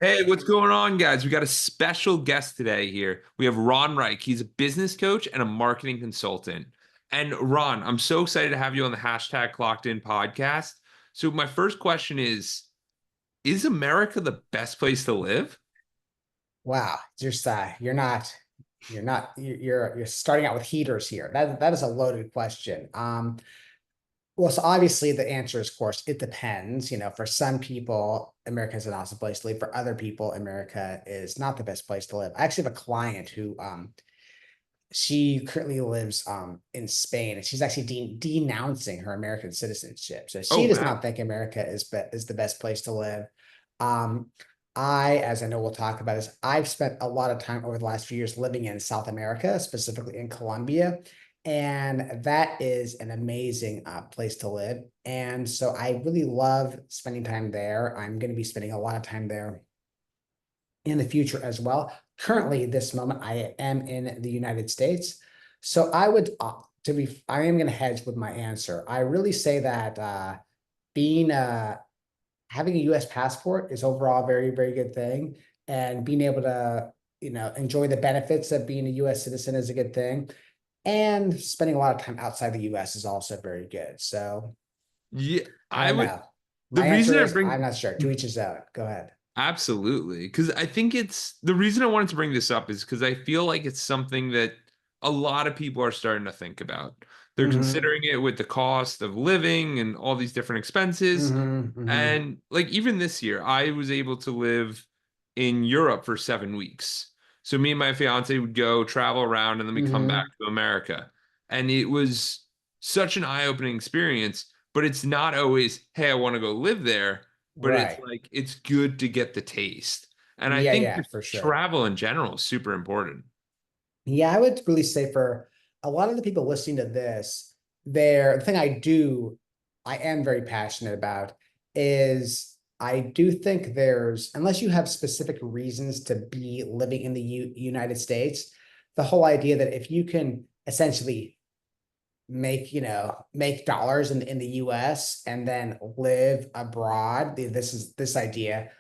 Hey, what's going on, guys? We got a special guest today here. We have Ron Reich. He's a business coach and a marketing consultant. And Ron, I'm so excited to have you on the hashtag Clockedin podcast. So my first question is America the best place to live? Wow, just you're starting out with heaters here. That is a loaded question. Well, so obviously the answer is, of course, it depends. For some people, America is an awesome place to live. For other people, America is not the best place to live. I actually have a client who she currently lives in Spain, and she's actually denouncing her American citizenship. So Oh, she does wow. not think America is the best place to live. Um, as I know we'll talk about this, I've spent a lot of time over the last few years living in South America, specifically in Colombia, and that is an amazing place to live. And so I really love spending time there. I'm going to be spending a lot of time there in the future as well. Currently, this moment, I am in the United States. So I am going to hedge with my answer. I really say that being having a US passport is overall a very, very good thing. And being able to, enjoy the benefits of being a US citizen is a good thing. And spending a lot of time outside the US is also very good. So Yeah, I I don't would. know. The My reason answer I is I'm bring not sure. To each his own. Go ahead. Absolutely. Because I think it's the reason I wanted to bring this up is because I feel like it's something that a lot of people are starting to think about. They're Hmm. considering it with the cost of living and all these different expenses. Hmm. Hmm. And like even this year, I was able to live in Europe for 7 weeks. So me and my fiance would go travel around and then we come back Hmm. to America. And it was such an eye-opening experience, but it's not always, hey, I want to go live there, but it's Right. like it's good to get the taste. And I Yeah, think yeah, just for sure. travel in general is super important. Yeah, I would really say for a lot of the people listening to this, the thing I am very passionate about is I do think unless you have specific reasons to be living in the United States, the whole idea that if you can essentially make dollars in the US and then live abroad. This idea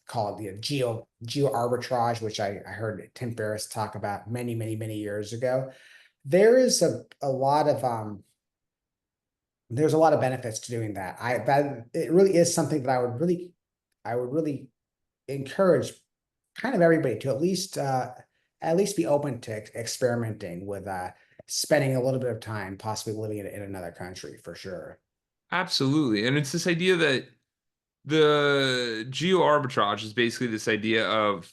called geo arbitrage, which I heard Tim Ferriss talk about many, many, many years ago. There is a lot of there's a lot of benefits to doing that. That it really is something that I would really encourage kind of everybody to at least be open to experimenting with spending a little bit of time possibly living in another country for sure. Absolutely. And it's this idea that the geo arbitrage is basically this idea of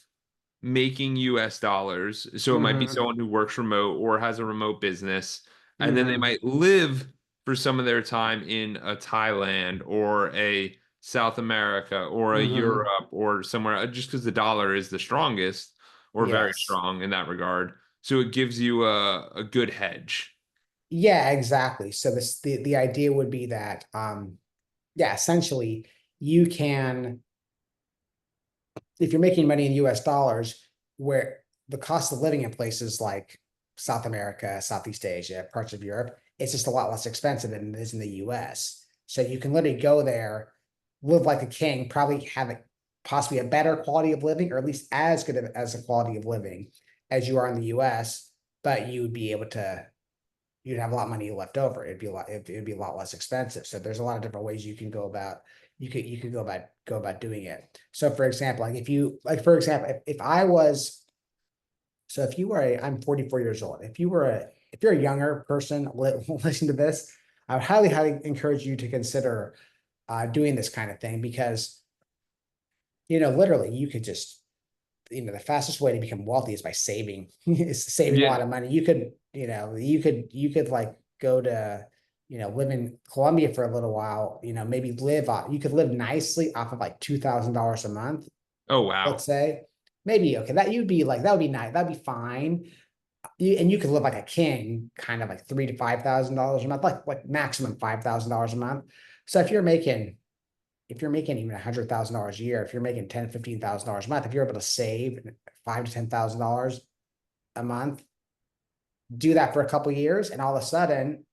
making US dollars. So it might be Hmm. someone who works remote or has a remote business, and then they Hmm. might live for some of their time in a Thailand or a South America or a Hmm. Europe or somewhere, just because the dollar is the strongest or very Yes. strong in that regard. So it gives you a good hedge. Yeah, exactly. So the idea would be that yeah, essentially you can, if you're making money in US dollars, where the cost of living in places like South America, Southeast Asia, parts of Europe, it's just a lot less expensive than it is in the US. So you can literally go there, live like a king, probably have possibly a better quality of living, or at least as good as a quality of living as you are in the US, but you would be able to you'd have a lot of money left over. It'd be a lot less expensive. So there's a lot of different ways you can go about you could go about doing it. So for example, for example, if I was so if you were I'm 44 years old. If you're a younger person listening to this, I would highly, highly encourage you to consider doing this kind of thing because literally you could just the fastest way to become wealthy is by saving is saving a lot Yeah. of money. You could like go to live in Colombia for a little while, maybe you could live nicely off of like $2,000 a month, Oh, let's wow. say. Maybe okay, that would be nice, that'd be fine. And you could live like a king, kind of like $3,000 to $5,000 a month, like maximum $5,000 a month. So if you're making even $100,000 a year, if you're making $10,000, $15,000 a month, if you're able to save $5,000 to $10,000 a month, do that for a couple of years, and all of a sudden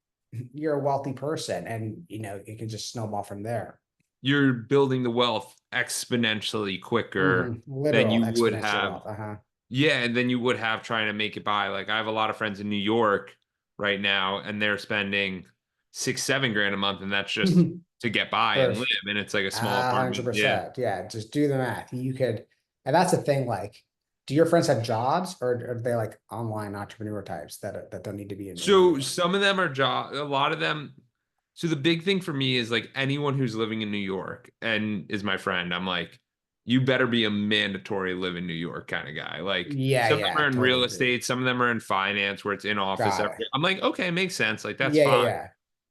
you're a wealthy person, and it can just snowball from there. you're building the wealth exponentially quicker than Literal you would exponential have. wealth. Uh-huh. Yeah, and then you would have trying to make it by. Like I have a lot of friends in New York right now, and they're spending 6, 7 grand a month, and that's just to get by and live. First, And it's like a small apartment. Yeah. 100%. Yeah, just do the math. You could, and that's the thing. Like, do your friends have jobs, or are they like online entrepreneur types that don't need to be in New So York? some of them are a lot of them. So the big thing for me is like anyone who's living in New York and is my friend, I'm like, you better be a mandatory live in New York kind of guy. Like Yeah, some of yeah, them are in totally real agree. estate, some of them are in finance where it's in office. Got it. I'm like, okay, makes sense. Like that's Yeah, yeah, fine. yeah.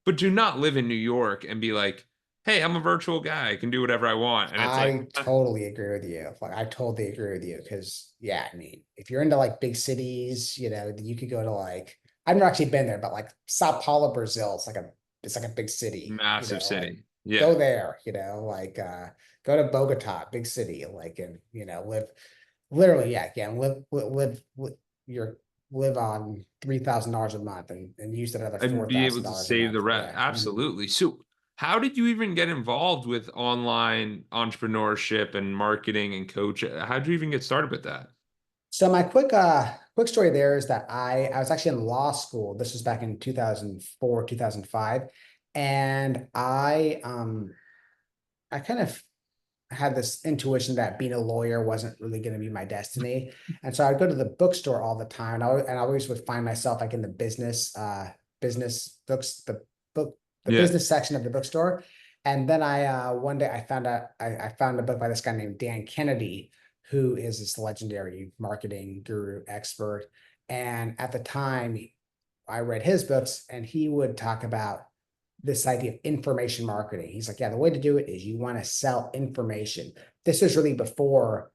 But do not live in New York and be like, hey, I'm a virtual guy. I can do whatever I want. And it's like, I totally agree with you. Like, I totally agree with you because, yeah, I mean, if you're into like big cities, you could go to like, I've never actually been there, but like Sao Paulo, Brazil, it's like a big city, massive like city. Yeah. go there, like, go to Bogota, big city, like, and, live literally, yeah, again, your live on $3,000 a month and use another And be $4,000 able to a save the month. rest. Yeah. Absolutely. So, how did you even get involved with online entrepreneurship and marketing and coach? How did you even get started with that? So my quick story there is that I was actually in law school. This was back in 2004, 2005. And I kind of had this intuition that being a lawyer wasn't really going to be my destiny. And so I'd go to the bookstore all the time. And I always would find myself like in the business books, the Yeah. business section of the bookstore. And then one day I found a book by this guy named Dan Kennedy, who is this legendary marketing guru expert. And at the time, I read his books, and he would talk about this idea of information marketing. He's like, yeah, the way to do it is you want to sell information. This was really before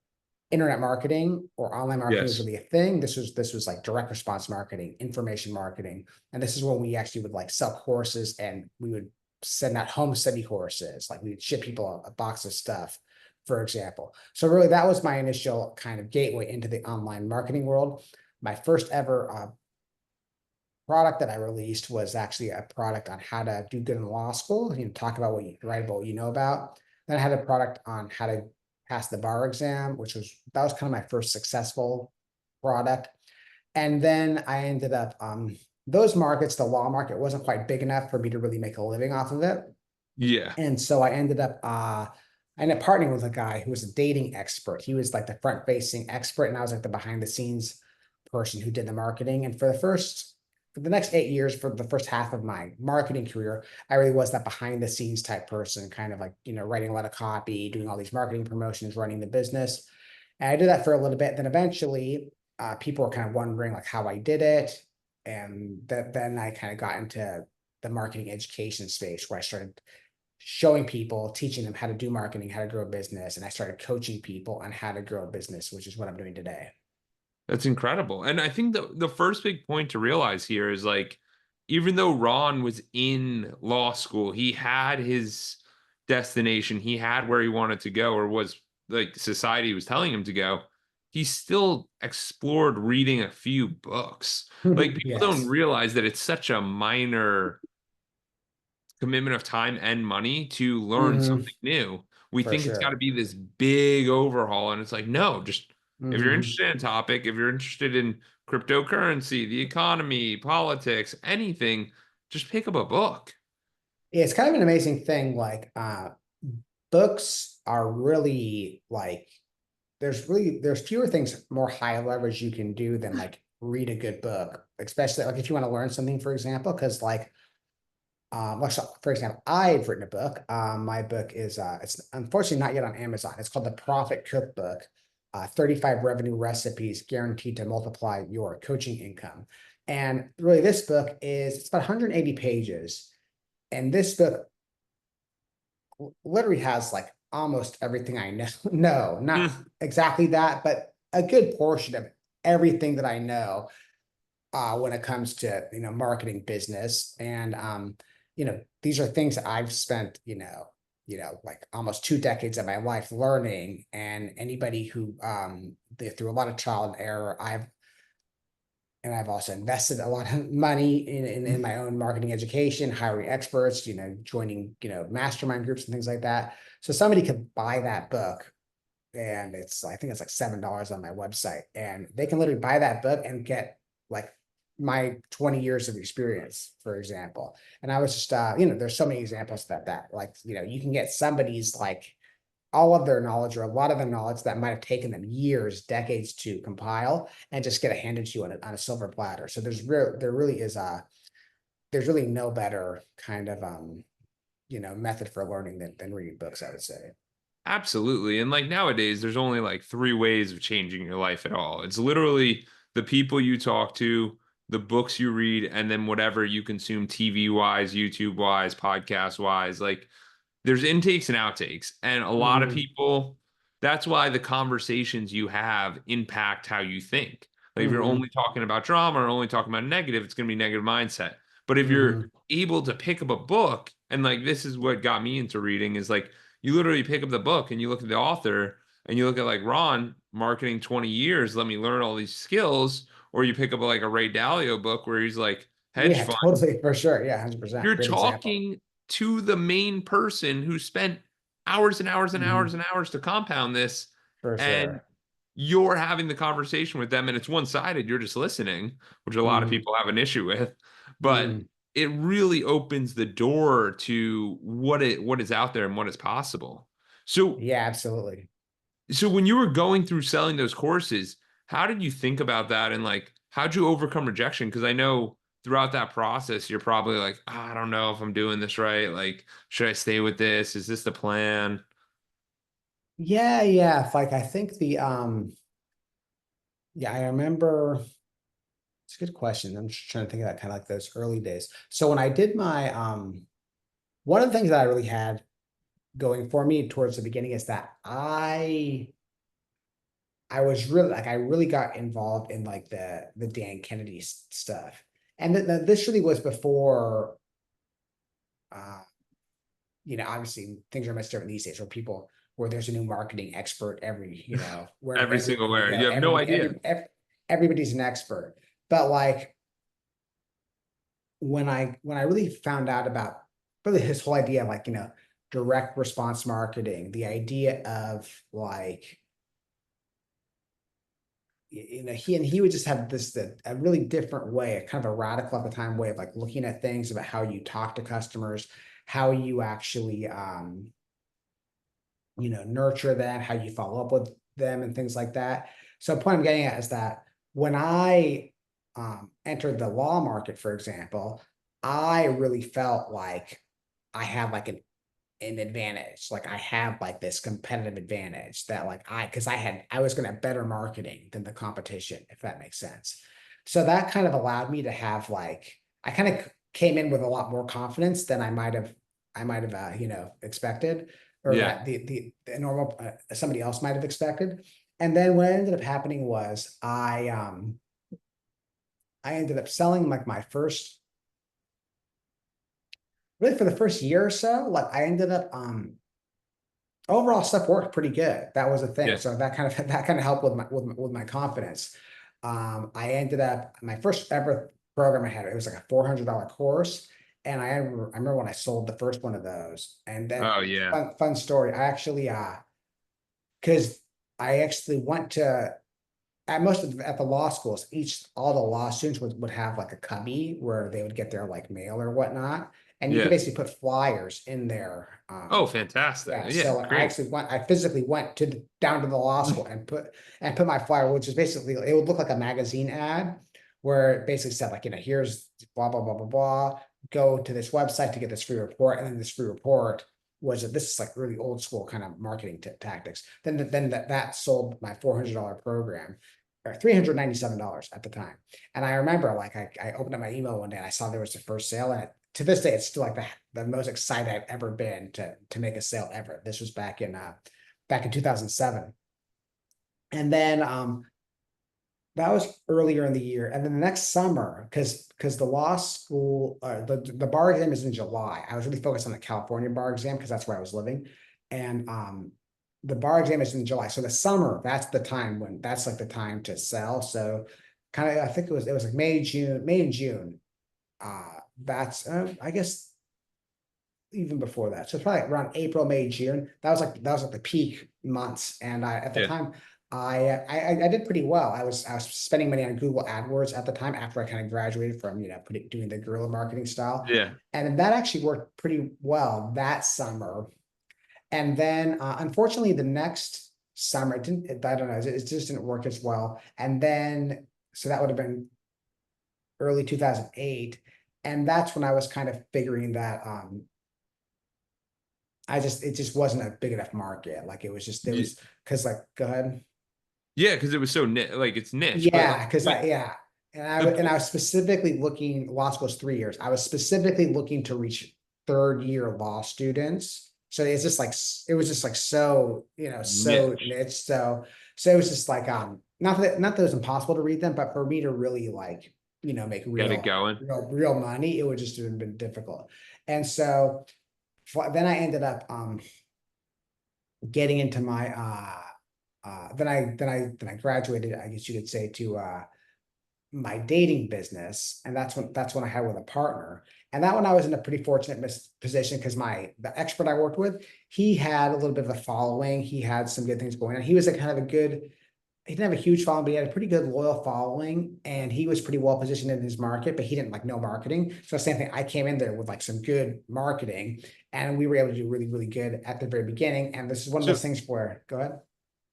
internet marketing or online marketing was Yes. really a thing. This was like direct response marketing, information marketing. And this is when we actually would like sell courses, and we would send out home study courses. Like we would ship people a box of stuff, for example. So really that was my initial kind of gateway into the online marketing world. My first ever product that I released was actually a product on how to do good in law school, talk about write about what you know about. Then I had a product on how to pass the bar exam, that was kind of my first successful product. And then I ended up, those markets, the law market wasn't quite big enough for me to really make a living off of it. Yeah. And so I ended up partnering with a guy who was a dating expert. He was like the front facing expert, and I was like the behind the scenes person who did the marketing. And for the next 8 years, for the first half of my marketing career, I really was that behind the scenes type person, kind of like, writing a lot of copy, doing all these marketing promotions, running the business. And I did that for a little bit. Then eventually, people were kind of wondering like how I did it. And then I kind of got into the marketing education space, where I started showing people, teaching them how to do marketing, how to grow a business. And I started coaching people on how to grow a business, which is what I'm doing today. That's incredible. And I think the first big point to realize here is like, even though Ron was in law school, he had his destination, he had where he wanted to go, or was like society was telling him to go. He still explored reading a few books. Like people don't Yes. realize that it's such a minor commitment of time and money to learn Hmm. something new. We For think it's got to sure. be this big overhaul, and it's like, no, just if you're Hmm. interested in a topic, if you're interested in cryptocurrency, the economy, politics, anything, just pick up a book. It's kind of an amazing thing. Like, books are really like, there's fewer things more high leverage you can do than like read a good book, especially like if you want to learn something, for example, because like, for example, I've written a book. My book is it's unfortunately not yet on Amazon. It's called The Profit Cookbook. 35 revenue recipes guaranteed to multiply your coaching income. And really, this book it's about 180 pages. And this book literally has like almost everything I know. No, not Hmm. exactly that, but a good portion of everything that I know when it comes to marketing business. And these are things that I've spent like almost 2 decades of my life learning. And anybody who through a lot of trial and error, and I've also invested a lot of money in my own marketing education, hiring experts, joining, mastermind groups and things like that. So somebody could buy that book, and I think it's like $7 on my website, and they can literally buy that book and get like my 20 years of experience, for example. And I was just, there's so many examples that like, you can get somebody's like all of their knowledge or a lot of the knowledge that might have taken them years, decades to compile, and just get it handed to you on a silver platter. So there really is there's really no better kind of, method for learning than reading books, I would say. Absolutely. And like nowadays, there's only like three ways of changing your life at all. It's literally the people you talk to, the books you read, and then whatever you consume TV wise, YouTube wise, podcast wise. Like there's intakes and outtakes. And a lot of Hmm. people, that's why the conversations you have impact how you think. Like if you're Hmm. only talking about drama or only talking about negative, it's going to be negative mindset. But if you're Hmm. able to pick up a book, and like this is what got me into reading, is like you literally pick up the book and you look at the author and you look at like Ron, marketing 20 years, let me learn all these skills. Or you pick up like a Ray Dalio book where he's like, hedge Yeah, fund. totally, for sure. Yeah, 100%. You're Great example. talking to the main person who spent hours and hours and Hmm. hours and hours to compound this, For and sure. you're having the conversation with them, and it's one-sided. You're just listening, which a lot of Hmm. people have an issue with, but Hmm. it really opens the door to what is out there and what is possible. So Yeah, absolutely. so when you were going through selling those courses, how did you think about that and like how'd you overcome rejection? Because I know throughout that process, you're probably like, "Ah, I don't know if I'm doing this right. Like, should I stay with this? Is this the plan?" Yeah, yeah. Like I think yeah, I remember. It's a good question. I'm just trying to think of that kind of like those early days. So when I did my one of the things that I really had going for me towards the beginning is that I was really like I really got involved in like the Dan Kennedy stuff. And this really was before uh obviously things are much different these days where there's a new marketing expert every, where Every single everywhere you where go, you have no idea. everybody's an expert. But like when I really found out about really his whole idea of like, direct response marketing, the idea of like, he would just have a really different way, a kind of a radical at the time way of like looking at things about how you talk to customers, how you actually nurture them, how you follow up with them and things like that. So the point I'm getting at is that when I entered the law market, for example, I really felt like I had like an advantage. Like I had like this competitive advantage that like because I was going to have better marketing than the competition, if that makes sense. So that kind of allowed me to have like, I kind of came in with a lot more confidence than I might have, expected, or Yeah. that the normal somebody else might have expected. And then what ended up happening was I ended up selling like my first, really for the first year or so, like I ended up overall stuff worked pretty good. That was a thing. Yeah. So that kind of that kind of helped with my confidence. I ended up my first ever program I had, it was like a $400 course. And I remember when I sold the first one of those. And then Oh yeah. fun story. I actually because I actually went to at the law schools, all the law students would have like a cubby where they would get their like mail or whatnot. And you could Yeah. basically put flyers in there. Oh, fantastic. Yeah, Yeah, so great. I physically went down to the law school and put my flyer, which is basically, it would look like a magazine ad where it basically said like, here's blah, blah, blah, blah, blah, go to this website to get this free report. And then this free report was that this is like really old school kind of marketing tactics. Then that sold my $400 program, or $397 at the time. And I remember like I opened up my email one day and I saw there was the first sale, and to this day, it's still like the most excited I've ever been to make a sale ever. This was back in 2007. And then that was earlier in the year. And then the next summer, because the law school, the bar exam is in July. I was really focused on the California bar exam because that's where I was living. And the bar exam is in July. So the summer, that's like the time to sell. So kind of, I think it was like May and June. That's I guess even before that. So it's probably around April, May, June. That was like the peak months. And at the Yeah. time, I did pretty well. I was spending money on Google AdWords at the time after I kind of graduated from doing the guerrilla marketing style, Yeah. and that actually worked pretty well that summer. And then unfortunately, the next summer it didn't. I don't know. It just didn't work as well. And then so that would have been early 2008, and that's when I was kind of figuring that it just wasn't a big enough market. Like it was just there Ye- was because like go ahead. Yeah, because it was so like it's niche, but like Yeah, because wait, yeah. the And I was specifically looking, law school is 3 years. I was specifically looking to reach third year law students. So it's just like it was just like so, so niche, niche. So it was just like not that it was impossible to read them, but for me to really like, make get it going. real money, it would just have been difficult. And so then I ended up getting into my then I graduated, I guess you could say, to my dating business, and that's when I had with a partner. And that one I was in a pretty fortunate position because the expert I worked with, he had a little bit of a following. He had some good things going on. He was a kind of a good, he didn't have a huge following, but he had a pretty good loyal following, and he was pretty well positioned in his market, but he didn't like know marketing. So same thing, I came in there with like some good marketing, and we were able to do really, really good at the very beginning. And this is one of So those things where, go ahead.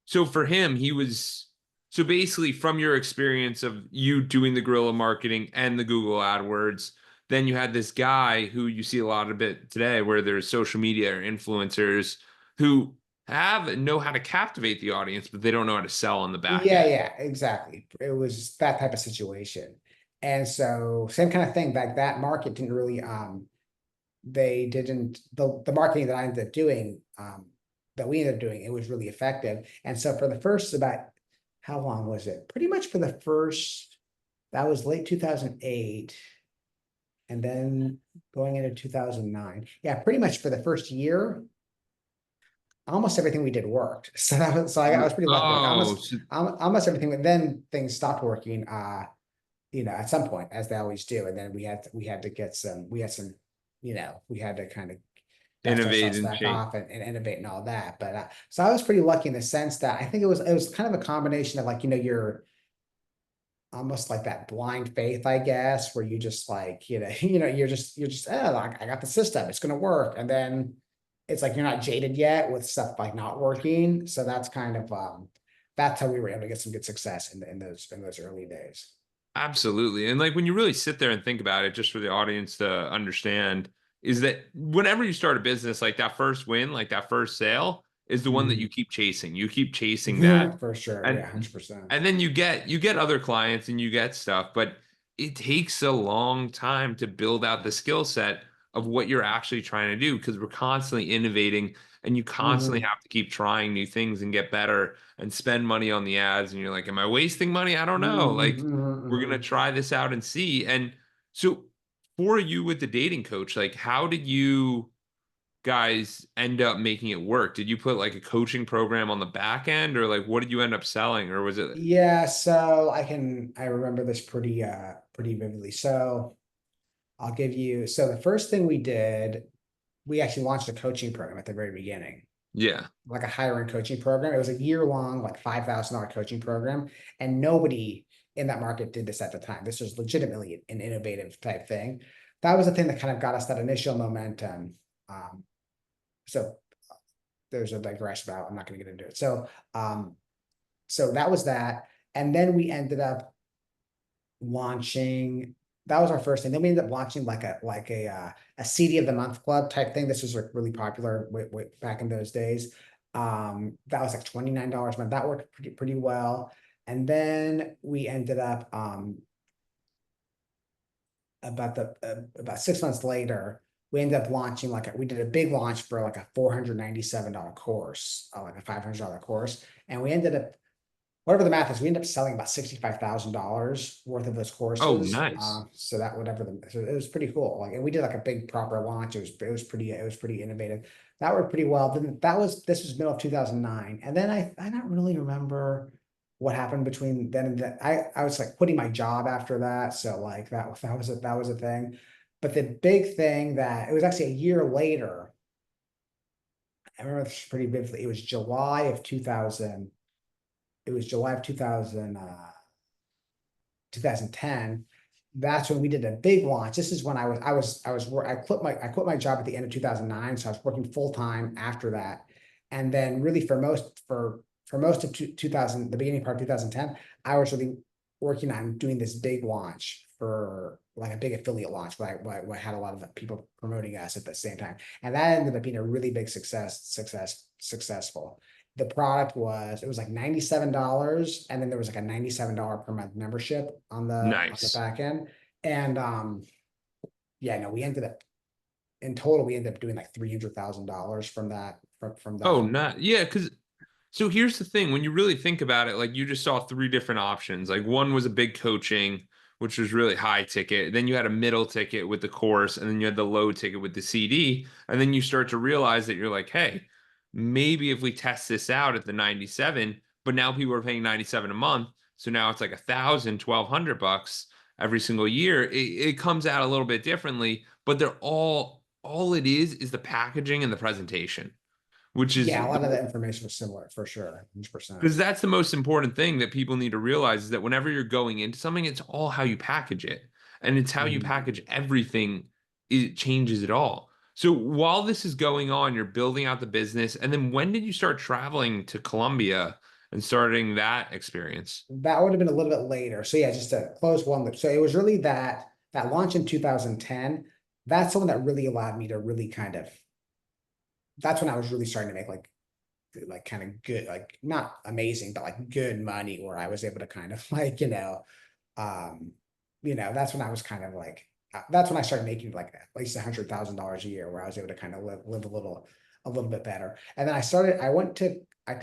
so for him, he was so basically from your experience of you doing the guerrilla marketing and the Google AdWords, then you had this guy who you see a lot of it today, where there's social media or influencers who know how to captivate the audience, but they don't know how to sell on the back Yeah, end. yeah, exactly. It was that type of situation. And so same kind of thing, back that market didn't really they didn't the marketing that I ended up doing that we ended up doing, it was really effective. And so for the first about how long was it? Pretty much for the first, that was late 2008, and then going into 2009. Yeah, pretty much for the first year, almost everything we did worked. I was pretty lucky. Like Oh, almost so, almost everything, but then things stopped working. At some point, as they always do, and then we had to get some. We had some. We had to kind of dust innovate ourselves and back change. off and innovate and all that. But so I was pretty lucky in the sense that I think it was kind of a combination of like you're almost like that blind faith, I guess, where you just like, you're just, oh, like, I got the system, it's gonna work. And then it's like you're not jaded yet with stuff like not working. So that's kind of that's how we were able to get some good success in those early days. Absolutely. And like when you really sit there and think about it, just for the audience to understand, is that whenever you start a business, like that first win, like that first sale is the one that you Mhm. keep chasing. You keep chasing that. For sure. Yeah, And 100%. and then you get other clients and you get stuff, but it takes a long time to build out the skill set of what you're actually trying to do because we're constantly innovating and you constantly Hmm. have to keep trying new things and get better and spend money on the ads and you're like, am I wasting money? I don't know. Hmm. Like we're gonna Hmm. try this out and see. And so for you with the dating coach, like how did you guys end up making it work? Did you put like a coaching program on the back end or like what did you end up selling or was it Yeah, so I remember this pretty vividly. So I'll give you, so the first thing we did, we actually launched a coaching program at the very beginning, yeah. like a hiring coaching program. It was a year long, like $5,000 coaching program. And nobody in that market did this at the time. This was legitimately an innovative type thing. That was the thing that kind of got us that initial momentum. Um, so there's a digression, but I'm not going to get into it. So that was that. And then we ended up launching, that was our first thing. Then we ended up launching a CD of the month club type thing. This was like really popular back in those days. That was like $29 a month. That worked pretty well. And then we ended up about 6 months later, we ended up launching we did a big launch for like a $497 course, like a $500 course. And we ended up, whatever the math is, we ended up selling about $65,000 worth of those Oh, courses. nice. So that whatever so it was pretty cool. Like, and we did like a big proper launch. It was pretty innovative. That worked pretty well. Then this was middle of 2009. And then I don't really remember. what happened between then and then. I was like quitting my job after that. So like that was a thing. But the big thing that it was actually a year later, I remember this pretty vividly. It was July of 2000. It was July of 2010. That's when we did a big launch. This is when I quit my job at the end of 2009. So I was working full time after that. And then really for most of 2000, the beginning part of 2010, I was really working on doing this big launch for like a big affiliate launch where I had a lot of people promoting us at the same time. And that ended up being a really big successful. The product was, it was like $97, and then there was like a $97 per month membership on the Nice. back end. And yeah, no, we ended up in total, we ended up doing like $300,000 from that, from Oh, that. not yeah, because so here's the thing, when you really think about it, like you just saw three different options. Like one was a big coaching, which was really high ticket. Then you had a middle ticket with the course, and then you had the low ticket with the CD. And then you start to realize that you're like, hey, maybe if we test this out at the 97, but now people are paying 97 a month. So now it's like 1,000, 1,200 bucks every single year. It comes out a little bit differently, but they're all it is the packaging and the presentation, which is Yeah, a lot of the the information was similar for sure, 100%. because that's the most important thing that people need to realize is that whenever you're going into something, it's all how you package it. And it's how you Mhm. package everything, it changes it all. So while this is going on, you're building out the business. And then when did you start traveling to Colombia and starting that experience? That would have been a little bit later. So yeah, just to close one loop. So it was really that launch in 2010. That's the one that really allowed me to really kind of, that's when I was really starting to make like kind of good, like not amazing, but like good money, where I was able to kind of like, um, that's when I was kind of like, that's when I started making like at least $100,000 a year, where I was able to kind of live a little bit better. And then I took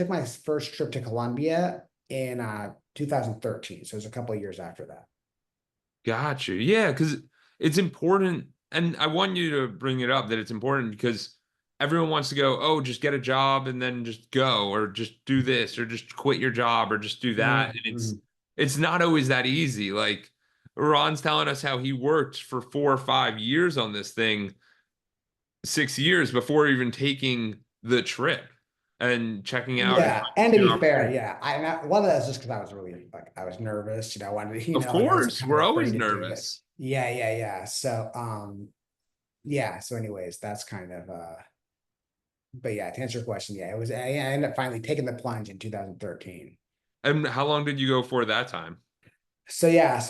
my first trip to Colombia in 2013. So it was a couple of years after that. Gotcha. Yeah, because it's important. And I want you to bring it up that it's important because everyone wants to go, oh, just get a job and then just go, or just do this, or just quit your job, or just do that. And Mhm. it's not always that easy. Like Ron's telling us how he worked for 4 or 5 years on this thing, 6 years before even taking the trip and checking out and Yeah, trying to and see to an be fair, opportunity. yeah, a lot of that's just because I was really like I was nervous, I wanted to, Of like I was course, kind of we're always afraid to do it. nervous. Yeah. So yeah, so anyways, that's kind of but yeah, to answer your question, yeah, I ended up finally taking the plunge in 2013. And how long did you go for that time? So yeah,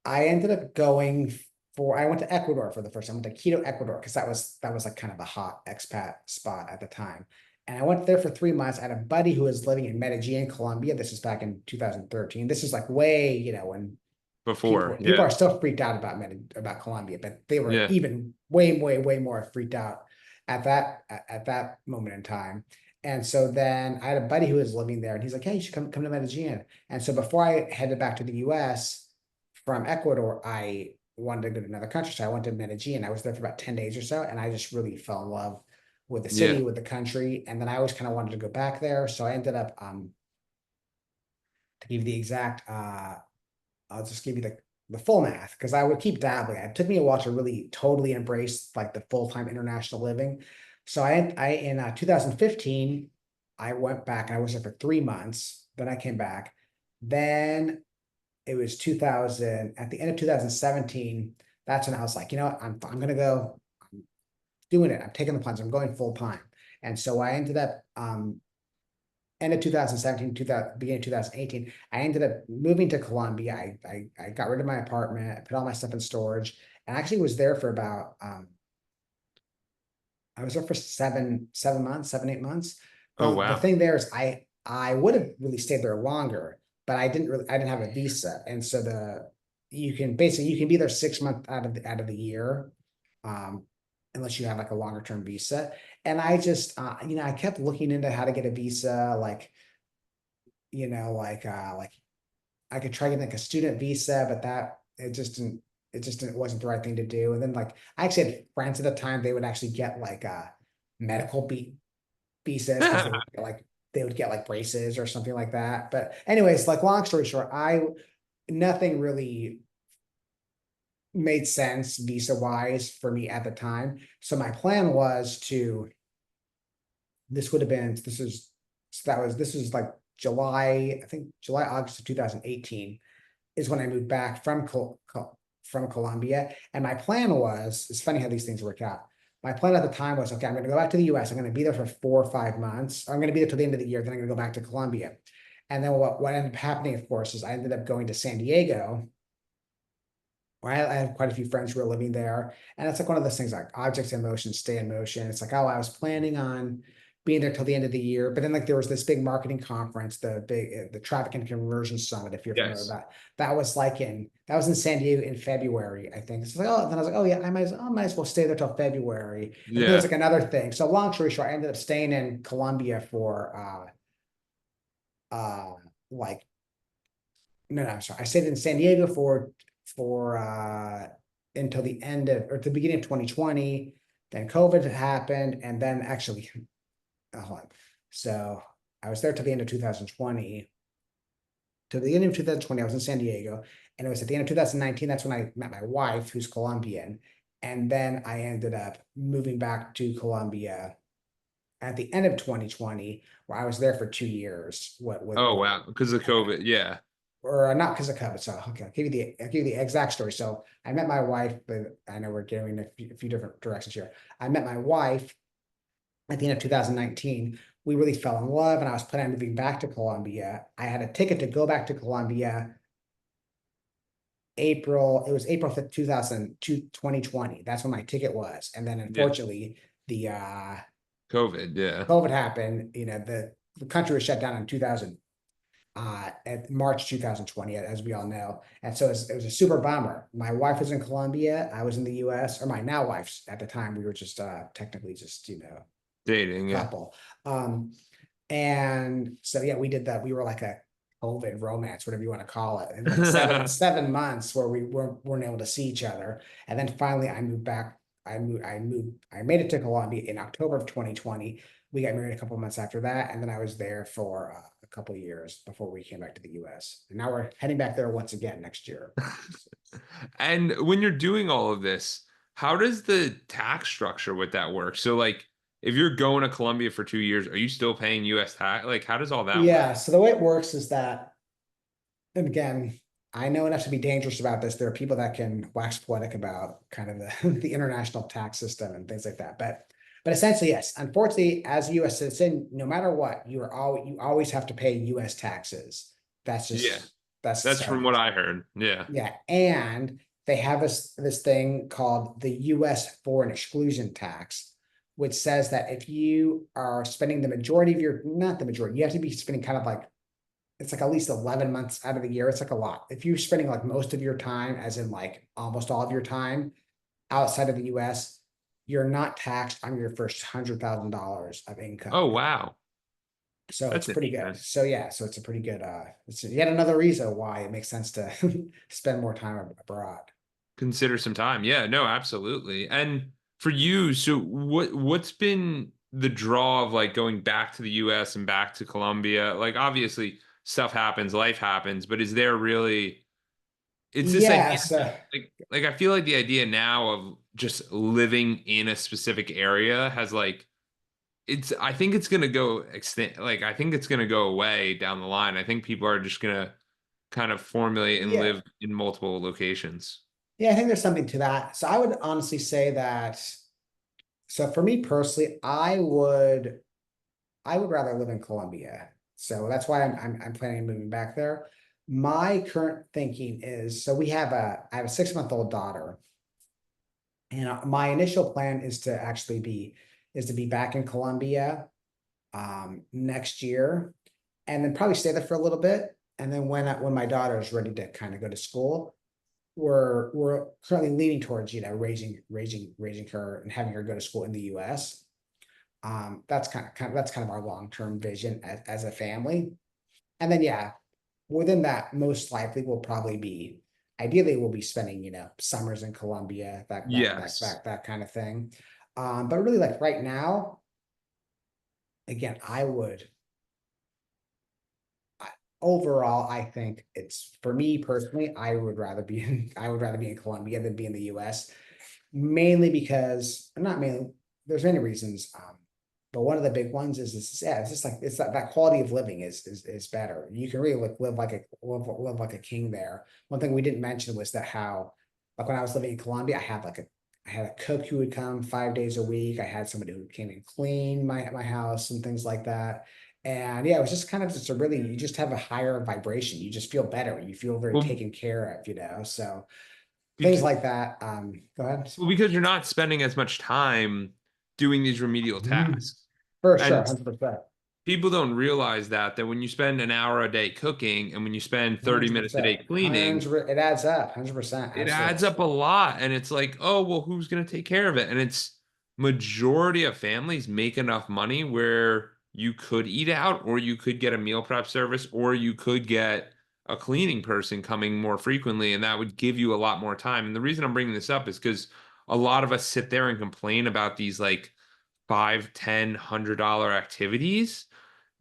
I ended up going I went to Ecuador for the first time. I went to Quito, Ecuador, because that was like kind of a hot expat spot at the time. And I went there for 3 months. I had a buddy who was living in Medellin, Colombia. This is back in 2013. This is like way, when Before, people yeah. are still freaked out about about Colombia, but they were Yeah. even way more freaked out at that moment in time. And so then I had a buddy who was living there, and he's like, "Hey, you should come to Medellin." And so before I headed back to the U.S. from Ecuador, I wanted to go to another country, so I went to Medellin. I was there for about 10 days or so, and I just really fell in love with the city, Yeah. with the country, and then I always kind of wanted to go back there. So I ended up, to give you the exact I'll just give you the full math, because I would keep dabbling. It took me a while to really totally embrace like the full-time international living. So I in 2015, I went back and I was there for 3 months. Then I came back. Then it was 2000, at the end of 2017. That's when I was like, you know what, I'm gonna go. I'm doing it. I'm taking the plunge. I'm going full time. And so I ended up end of 2017, beginning of 2018, I ended up moving to Colombia. I got rid of my apartment, I put all my stuff in storage, and I actually was there for about I was there for 7 months, 8 months. Oh, The wow. thing there is I would have really stayed there longer, but I didn't have a visa. And so you can be there 6 months out of the year, um, unless you have like a longer term visa. And I just I kept looking into how to get a visa, like like I could try getting like a student visa, but that it wasn't the right thing to do. And then like I actually had friends at the time, they would actually get like medical visas, because they were like they would get like braces or something like that. But anyways, like long story short, nothing really made sense visa wise for me at the time. So my plan was to, this would have been, this was like July, I think July, August of 2018 is when I moved back from Colombia. And my plan was, it's funny how these things work out. My plan at the time was, okay, I'm going to go back to the US. I'm going to be there for 4 or 5 months. I'm going to be there till the end of the year. Then I'm going to go back to Colombia. And then what ended up happening, of course, is I ended up going to San Diego, where I have quite a few friends who are living there. And it's like one of those things like objects in motion, stay in motion. It's like, oh, I was planning on being there till the end of the year. But then like there was this big marketing conference, the Traffic and Conversion Summit, if you're familiar with Yes. that. That was in San Diego in February, I think. It's like, oh, then I was like, oh yeah, I might as well stay there till February. And there was Yeah. like another thing. So long story short, I ended up staying in Colombia for like no, I'm sorry. I stayed in San Diego for until the end of or at the beginning of 2020. Then COVID happened, and then actually, hold on. So I was there till the end of 2020. To the end of 2020, I was in San Diego, and it was at the end of 2019. That's when I met my wife, who's Colombian, and then I ended up moving back to Colombia at the end of 2020, where I was there for 2 years. Oh wow, because of COVID. Yeah. Or not because of COVID. So okay, I'll give you the exact story. So I met my wife, but I know we're going a few different directions here. I met my wife at the end of 2019. We really fell in love, and I was planning on moving back to Colombia. I had a ticket to go back to Colombia April. It was April 5th, 2020. That's when my ticket was. And then Yeah. unfortunately, the COVID. Yeah. COVID happened. The country was shut down in 2000 at March 2020, as we all know. And so it was a super bummer. My wife was in Colombia, I was in the US, or my now wife's at the time. We were just technically just, Dating. Yeah. couple. Um, and so yeah, we did that. We were like a COVID romance, whatever you want to call it. And like seven months where we weren't able to see each other. And then finally I moved back. I made it to Colombia in October of 2020. We got married a couple of months after that. And then I was there for a couple of years before we came back to the US. And now we're heading back there once again next year. And when you're doing all of this, how does the tax structure with that work? So like if you're going to Colombia for 2 years, are you still paying US tax? Like how does all that work? Yeah. So the way it works is that, and again, I know enough to be dangerous about this. There are people that can wax poetic about kind of the international tax system and things like that. But essentially, yes. Unfortunately, as a U.S. citizen, no matter what, you always have to pay U.S. taxes. That's Yeah. just that's That's so from what I heard. Yeah. yeah. And they have this thing called the U.S. foreign exclusion tax, which says that if you are spending the majority of your, not the majority, you have to be spending kind of like, it's like at least 11 months out of the year. It's like a lot. If you're spending like most of your time, as in like almost all of your time outside of the US, you're not taxed on your first $100,000 of Oh income. wow. So it's That's pretty good. interesting. So yeah, so it's a pretty good, it's yet another reason why it makes sense to spend more time abroad. Consider some time. Yeah, no, absolutely. And for you, so what's been the draw of like going back to the US and back to Colombia? Like obviously stuff happens, life happens, but is there really it's this idea Yes. that like I feel like the idea now of just living in a specific area has like it's I think it's gonna go extent like I think it's gonna go away down the line. I think people are just gonna kind of formulate and Yeah. live in multiple locations. Yeah, I think there's something to that. So I would honestly say that, so for me personally, I would rather live in Colombia. So that's why I'm planning on moving back there. My current thinking is, so I have a 6 month old daughter, and my initial plan is to be back in Colombia next year, and then probably stay there for a little bit. And then when my daughter is ready to kind of go to school, we're currently leaning towards, raising her and having her go to school in the US. That's that's kind of our long-term vision as a family. And then yeah, within that, most likely ideally we'll be spending, summers in Colombia, Yes. that kind of thing. But really like right now, again, overall, I think it's, for me personally, I would rather be in Colombia than be in the US. Mainly because, not mainly, there's many reasons. But one of the big ones is yeah, it's just like it's that quality of living is better. You can really live like a king there. One thing we didn't mention was that how, like when I was living in Colombia, I had a cook who would come 5 days a week. I had somebody who came and clean my house and things like that. And yeah, it was just kind of just a really, you just have a higher vibration. You just feel better. You feel very Well, taken care of, you know. So things because like that. Go ahead. well, because you're not spending as much time doing these remedial Mhm. tasks. For sure, And 100%. people don't realize that when you spend an hour a day cooking and when you spend 30 minutes a day 100%. cleaning, It adds up, 100%. it adds Absolutely. up a lot. And it's like, oh, well, who's going to take care of it? And it's majority of families make enough money where you could eat out, or you could get a meal prep service, or you could get a cleaning person coming more frequently. And that would give you a lot more time. And the reason I'm bringing this up is because a lot of us sit there and complain about these like five, $10, $100 activities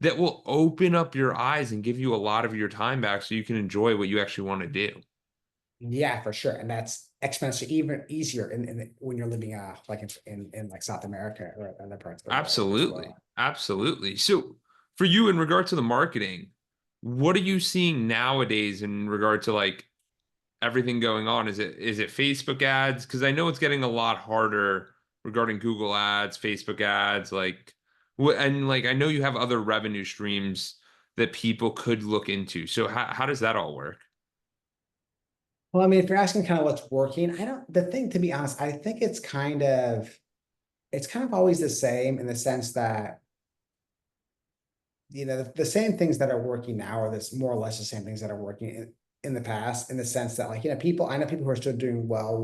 that will open up your eyes and give you a lot of your time back so you can enjoy what you actually want to do. Yeah, for sure. And that's exponentially even easier when you're living like in like South America or other parts of the world as Absolutely. well. Absolutely. So, for you, in regard to the marketing, what are you seeing nowadays in regard to like everything going on? Is it Facebook ads? Because I know it's getting a lot harder regarding Google ads, Facebook ads, like and like I know you have other revenue streams that people could look into. So how does that all work? Well, I mean, if you're asking kind of what's working, the thing, to be honest, I think it's kind of always the same in the sense that, you know, the same things that are working now are this more or less the same things that are working in the past, in the sense that, like, you know, I know people who are still doing well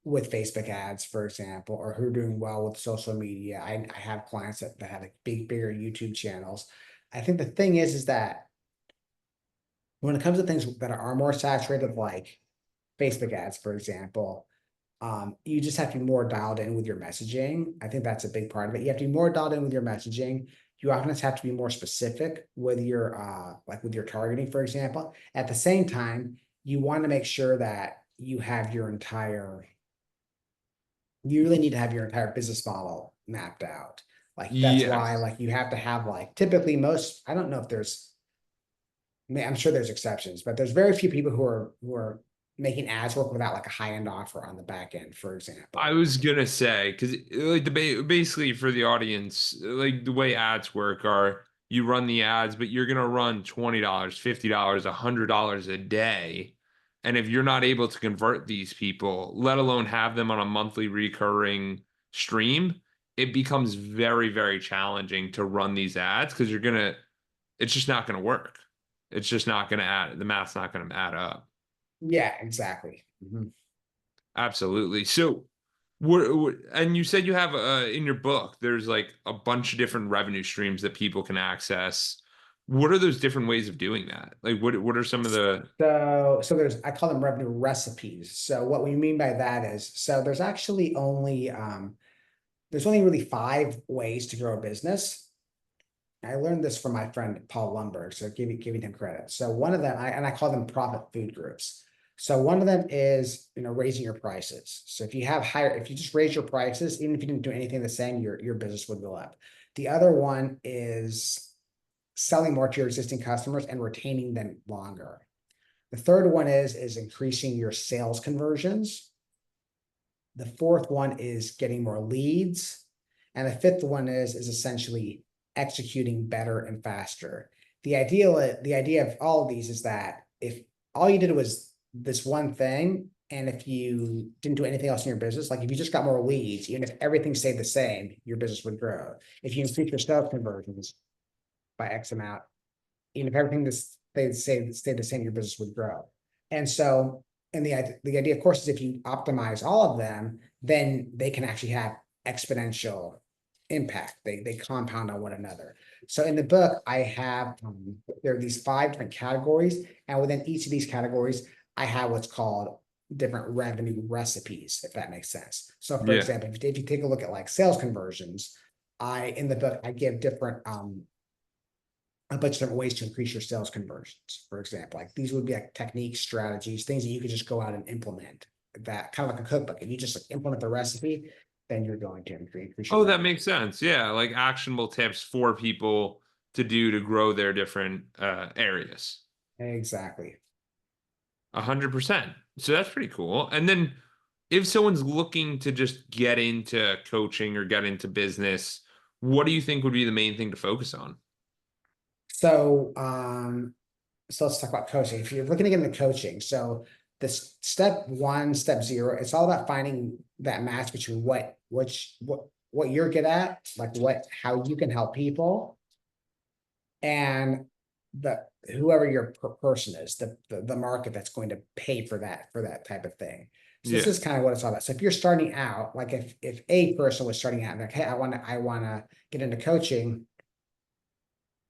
with Facebook ads, for example, or who are doing well with social media. I have clients that have like bigger YouTube channels. I think the thing is that when it comes to things that are more saturated, like Facebook ads, for example, you just have to be more dialed in with your messaging. I think that's a big part of it. You have to be more dialed in with your messaging. You often have to be more specific with your like with your targeting, for example. At the same time, you want to make sure that you really need to have your entire business model mapped out. Like that's why, Yes. like, you have to have, like, typically most, I don't know if there's, I'm sure there's exceptions, but there's very few people who are making ads work without like a high-end offer on the back end, for I example. was gonna say, because like basically for the audience, like the way ads work are you run the ads, but you're gonna run $20, $50, $100 a day. And if you're not able to convert these people, let alone have them on a monthly recurring stream, it becomes very, very challenging to run these ads because it's just not gonna work. It's just not gonna add, the math's not gonna add up. Yeah, exactly. Mhm. Absolutely. So, and you said you have in your book, there's like a bunch of different revenue streams that people can access. What are those different ways of doing that? Like, what are some of the? So I call them revenue recipes. So what we mean by that is, so there's only really 5 ways to grow a business. I learned this from my friend Paul Lumberg, so giving him credit. So one of them, I call them profit food groups. So one of them is, you know, raising your prices. So if you just raise your prices, even if you didn't do anything the same, your business would go up. The other one is selling more to your existing customers and retaining them longer. The third one is increasing your sales conversions. The fourth one is getting more leads. And the fifth one is essentially executing better and faster. The idea of all of these is that if all you did was this one thing, and if you didn't do anything else in your business, like if you just got more leads, even if everything stayed the same, your business would grow. If you increase your sales conversions by X amount, even if everything stayed the same, your business would grow. And so, and the idea, of course, is if you optimize all of them, then they can actually have exponential impact. They compound on one another. So in the book, I have there are these 5 different categories, and within each of these categories, I have what's called different revenue recipes, if that makes sense. So, for Yeah. example, if you take a look at like sales conversions, in the book I give different a bunch of different ways to increase your sales conversions, for example. Like these would be like techniques, strategies, things that you could just go out and implement. That kind of like a cookbook. If you just like implement the recipe, then you're going to increase your Oh, that revenue. makes sense. Yeah, like actionable tips for people to do to grow their different areas. Exactly. 100%. So that's pretty cool. And then if someone's looking to just get into coaching or get into business, what do you think would be the main thing to focus on? So, so let's talk about coaching. If you're looking to get into coaching, so this step one, step zero, it's all about finding that match between what you're good at, like how you can help people, and the whoever your person is, the market that's going to pay for that type of thing. So this Yeah. is kind of what it's all about. So if you're starting out, like if a person was starting out, like, hey, I want to get into coaching,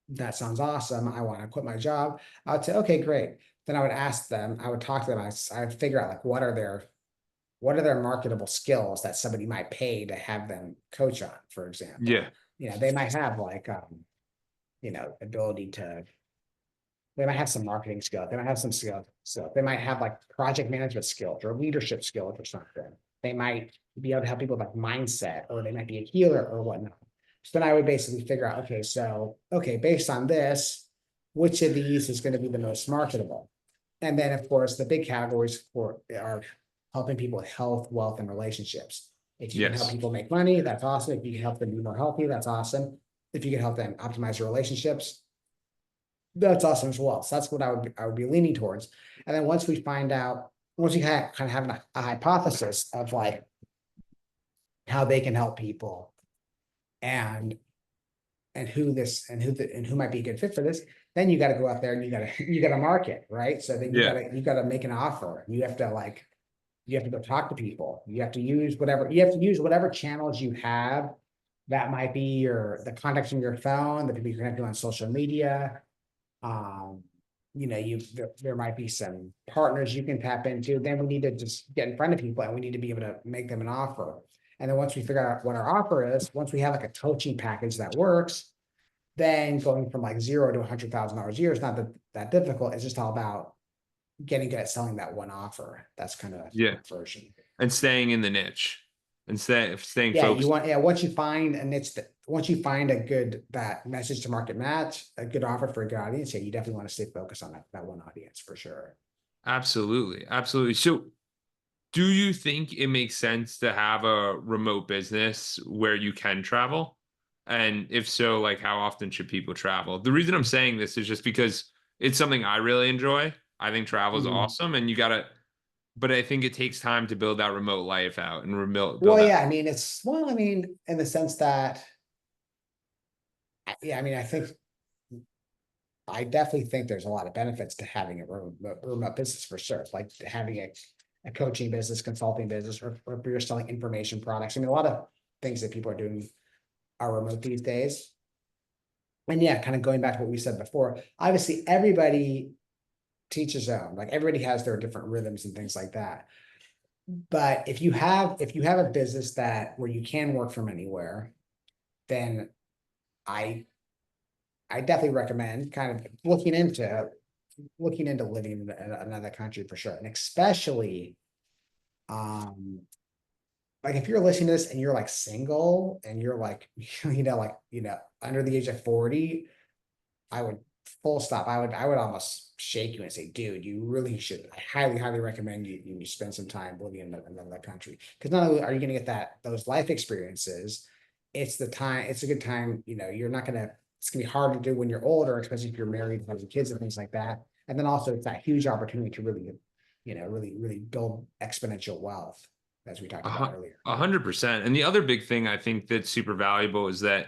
that sounds awesome. I want to quit my job. I would say, okay, great. Then I would ask them, I would talk to them. I would figure out like what are their marketable skills that somebody might pay to have them coach on, for example. Yeah. They might have like ability to they might have some marketing skills. They might have some skills. So they might have like project management skills or leadership skills or something. They might be able to help people with like mindset, or they might be a healer or whatnot. So then I would basically figure out, okay, based on this, which of these is going to be the most marketable? And then of course the big categories for are helping people with health, wealth, and relationships. If you can help Yes. people make money, that's awesome. If you can help them be more healthy, that's awesome. If you can help them optimize their relationships, that's awesome as well. So that's what I would be leaning towards. And then once we kind of have a hypothesis of like how they can help people and who might be a good fit for this, then you got to go out there and you got to market, right? So then Yeah. you got to make an offer. You have to go talk to people. You have to use whatever channels you have. That might be the contacts in your phone, the people you connect to on social media. Um, there might be some partners you can tap into. Then we need to just get in front of people and we need to be able to make them an offer. And then once we figure out what our offer is, once we have like a coaching package that works, then going from like zero to $100,000 a year is not that difficult. It's just all about getting good at selling that one offer. That's kind of a Yeah. quick version. And staying in the niche and staying Yeah, focused. once you find a good that message to market match, a good offer for a good audience, yeah, you definitely want to stay focused on that one audience for sure. Absolutely. Absolutely. So do you think it makes sense to have a remote business where you can travel? And if so, like how often should people travel? The reason I'm saying this is just because it's something I really enjoy. I think travel is Mhm. awesome and but I think it takes time to build that remote life out and build Well, that. yeah, I mean, in the sense that, yeah, I definitely think there's a lot of benefits to having a remote business for sure. Like having a coaching business, consulting business, or if you're selling information products. I mean, a lot of things that people are doing are remote these days. And yeah, kind of going back to what we said before, obviously everybody teaches their own. Like everybody has their different rhythms and things like that. But if you have a business that where you can work from anywhere, then I I definitely recommend kind of looking into living in another country for sure. And especially um like if you're listening to this and you're like single and you're like under the age of 40, I would full stop. I would almost shake you and say, dude, you really should. I highly, highly recommend you spend some time living in another country. Because not only are you going to get those life experiences, it's a good time. It's gonna be hard to do when you're older, especially if you're married and having kids and things like that. And then also it's that huge opportunity to really build exponential wealth, as we talked A about hu- earlier. 100%. And the other big thing I think that's super valuable is that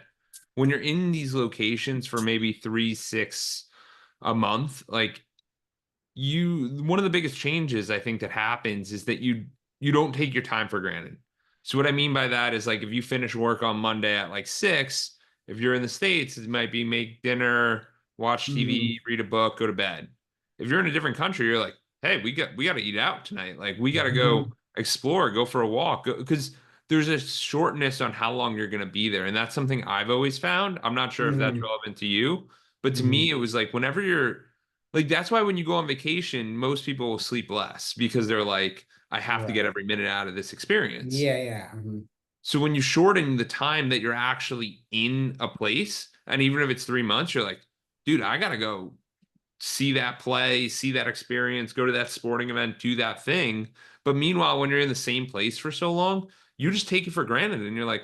when you're in these locations for maybe 3, 6 a month, like one of the biggest changes I think that happens is that you don't take your time for granted. So what I mean by that is like if you finish work on Monday at like 6, if you're in the States, it might be make dinner, watch TV, Mhm. read a book, go to bed. If you're in a different country, you're like, hey, we got to eat out tonight. Like we got to go Mhm. explore, go for a walk, because there's a shortness on how long you're going to be there, and that's something I've always found. I'm not sure if that's Mhm. relevant to you, But to me, Mhm. it was like whenever you're like, that's why when you go on vacation, most people will sleep less because they're like, I have to get Right. every minute out of this experience. Yeah, yeah. Mhm. So when you shorten the time that you're actually in a place, and even if it's 3 months, you're like, dude, I gotta go see that play, see that experience, go to that sporting event, do that thing. But meanwhile, when you're in the same place for so long, you just take it for granted and you're like,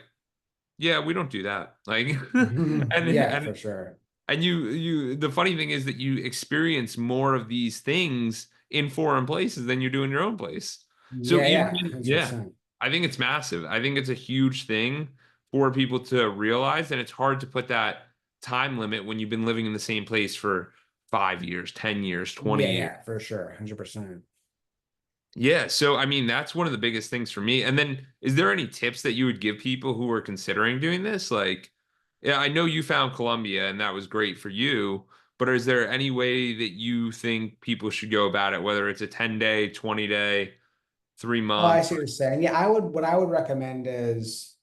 yeah, we don't do that. Like and Yeah, and for sure. and you the funny thing is that you experience more of these things in foreign places than you do in your own place. So Yeah, even yeah, yeah, 100%. I think it's massive. I think it's a huge thing for people to realize, and it's hard to put that time limit when you've been living in the same place for 5 years, 10 years, 20 Yeah, years. yeah, for sure. 100%. Yeah, so I mean that's one of the biggest things for me. And then is there any tips that you would give people who are considering doing this? Like, yeah, I know you found Colombia and that was great for you, but is there any way that you think people should go about it, whether it's a 10-day, 20-day, three Oh, I month? see what you're saying. Yeah, what I would recommend is,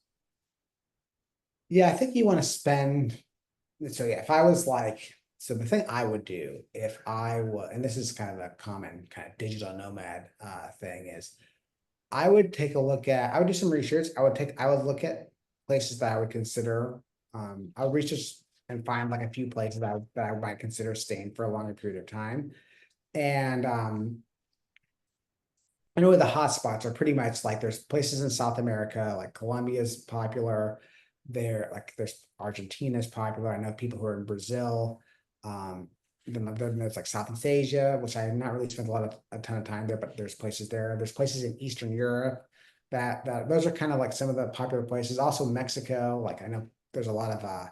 yeah, I think you want to spend, so yeah, if I was like, so the thing I would do if I was, and this is kind of a common kind of digital nomad thing is I would do some research. I would look at places that I would consider, I would research and find like a few places that I might consider staying for a longer period of time. And I know the hotspots are pretty much like there's places in South America, like Colombia's popular. There's Argentina's popular. I know people who are in Brazil. Um, then there's like Southeast Asia, which I have not really spent a ton of time there, but there's places there. There's places in Eastern Europe that those are kind of like some of the popular places. Also Mexico, like I know there's a lot of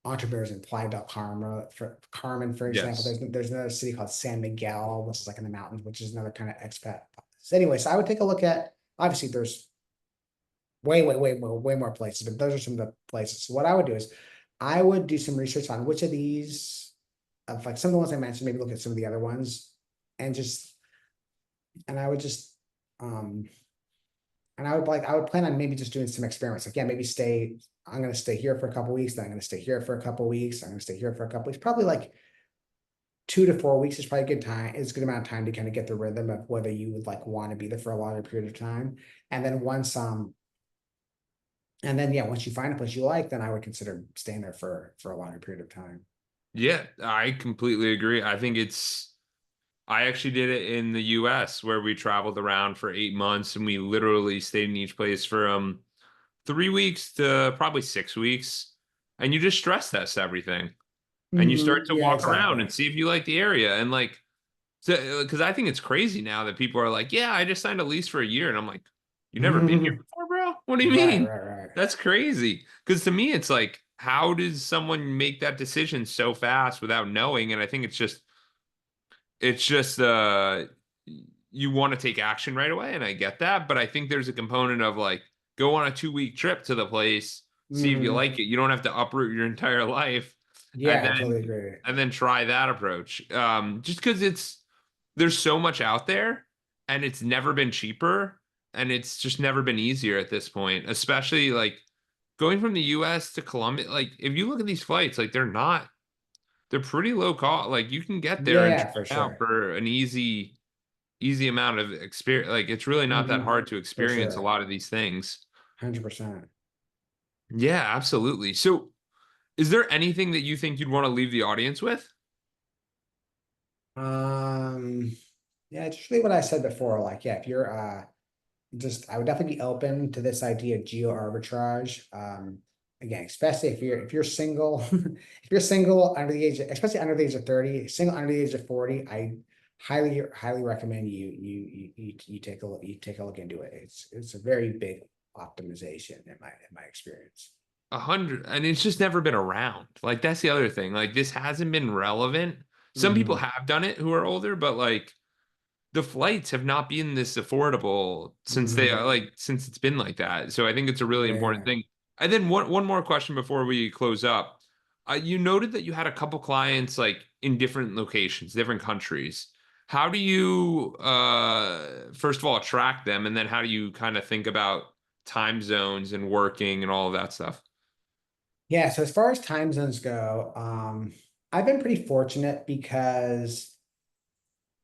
entrepreneurs in Playa del Carmen, for example. Yes. There's another city called San Miguel, which is like in the mountains, which is another kind of expat. So anyway, so I would take a look at, obviously there's way more places, but those are some of the places. So what I would do is I would do some research on which of these, of like some of the ones I mentioned, maybe look at some of the other ones and and I would just, um, and I would plan on maybe just doing some experiments. Like, yeah, I'm going to stay here for a couple weeks. Then I'm going to stay here for a couple weeks. I'm going to stay here for a couple weeks. Probably like 2 to 4 weeks is probably a good time. It's a good amount of time to kind of get the rhythm of whether you would like want to be there for a longer period of time. And then yeah, once you find a place you like, then I would consider staying there for a longer period of time. Yeah, I completely agree. I actually did it in the US where we traveled around for 8 months and we literally stayed in each place for 3 weeks to probably 6 weeks. And you just stress test everything. And you start to Yeah, walk around and exactly. see if you like the area. And like, so, because I think it's crazy now that people are like, yeah, I just signed a lease for a year. And I'm like, you never been here before, bro? What do you Right, mean? right, right. That's crazy. Because to me, it's like, how does someone make that decision so fast without knowing? And I think it's just you want to take action right away, and I get that, but I think there's a component of like go on a 2 week trip to the place, see if you Mhm. like it. You don't have to uproot your entire life, and Yeah, I totally then agree. try that approach. Just because there's so much out there, and it's never been cheaper, and it's just never been easier at this point. Especially like going from the U.S. to Colombia. Like if you look at these flights, like they're pretty low cost. Like you can get Yeah, there and yeah, check for out sure. for an easy amount of experience. Like it's really not that hard to For experience a sure. lot of these things. 100%. Yeah, absolutely. So, is there anything that you think you'd want to leave the audience with? Um, yeah, it's really what I said before. Like, yeah, if you're I would definitely be open to this idea of geo arbitrage. Again, especially if you're single, if you're single under the age, especially under the age of 30, single under the age of 40, I highly recommend you take a look into it. It's a very big optimization in my experience. 100, and it's just never been around. Like that's the other thing. Like this hasn't been relevant. Some people Hmm. have done it who are older, but like the flights have not been this affordable since they Hmm. are like since it's been like that. So I think it's a really important Yeah. thing. And then one more question before we close up. You noted that you had a couple clients like in different locations, different countries. How do you first of all attract them, and then how do you kind of think about time zones and working and all of that stuff? Yeah. So as far as time zones go, I've been pretty fortunate because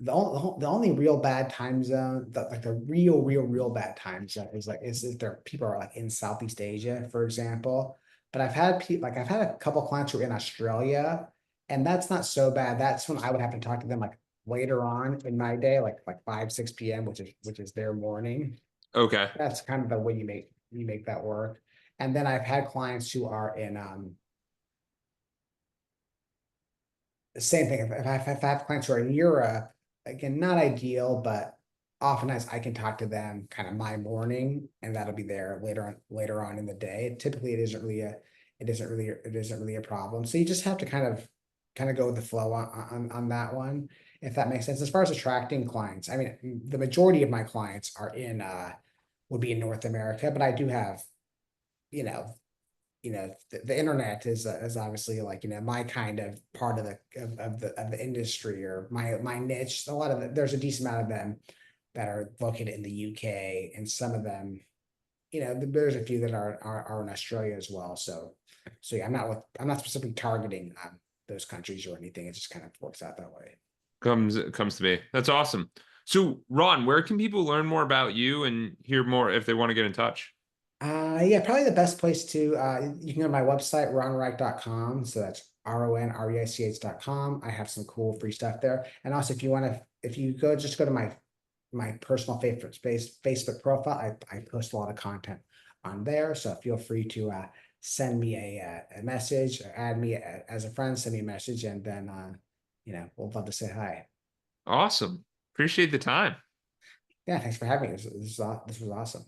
the only real bad time zone, like the real bad time zone is like is if there people are like in Southeast Asia, for example. But I've had people like I've had a couple clients who are in Australia, and that's not so bad. That's when I would have to talk to them like later on in my day, like 5, 6 p.m., which is their morning. Okay. That's kind of the way you make that work. And then I've had clients who are in the same thing. If I have clients who are in Europe, again, not ideal, but oftentimes I can talk to them kind of my morning, and that'll be there later on in the day. Typically, it isn't really a problem. So you just have to kind of go with the flow on that one, if that makes sense. As far as attracting clients, I mean, the majority of my clients are in would be in North America, but I do have, you know, the internet is obviously like, my kind of part of the industry, or my niche. A lot of there's a decent amount of them that are located in the UK, and some of them, there's a few that are in Australia as well. So yeah, I'm not specifically targeting those countries or anything. It just kind of works out that way. Comes to me. That's awesome. So, Ron, where can people learn more about you and hear more if they want to get in touch? Yeah, probably the best place to you can go to my website, ronreich.com. So that's RONREICH.com. I have some cool free stuff there. And also, if you just go to my personal favorite Facebook profile, I post a lot of content on there. So feel free to send me a message, or add me as a friend, send me a message, and then we'll love to say hi. Awesome. Appreciate the time. Yeah, thanks for having me. This was awesome.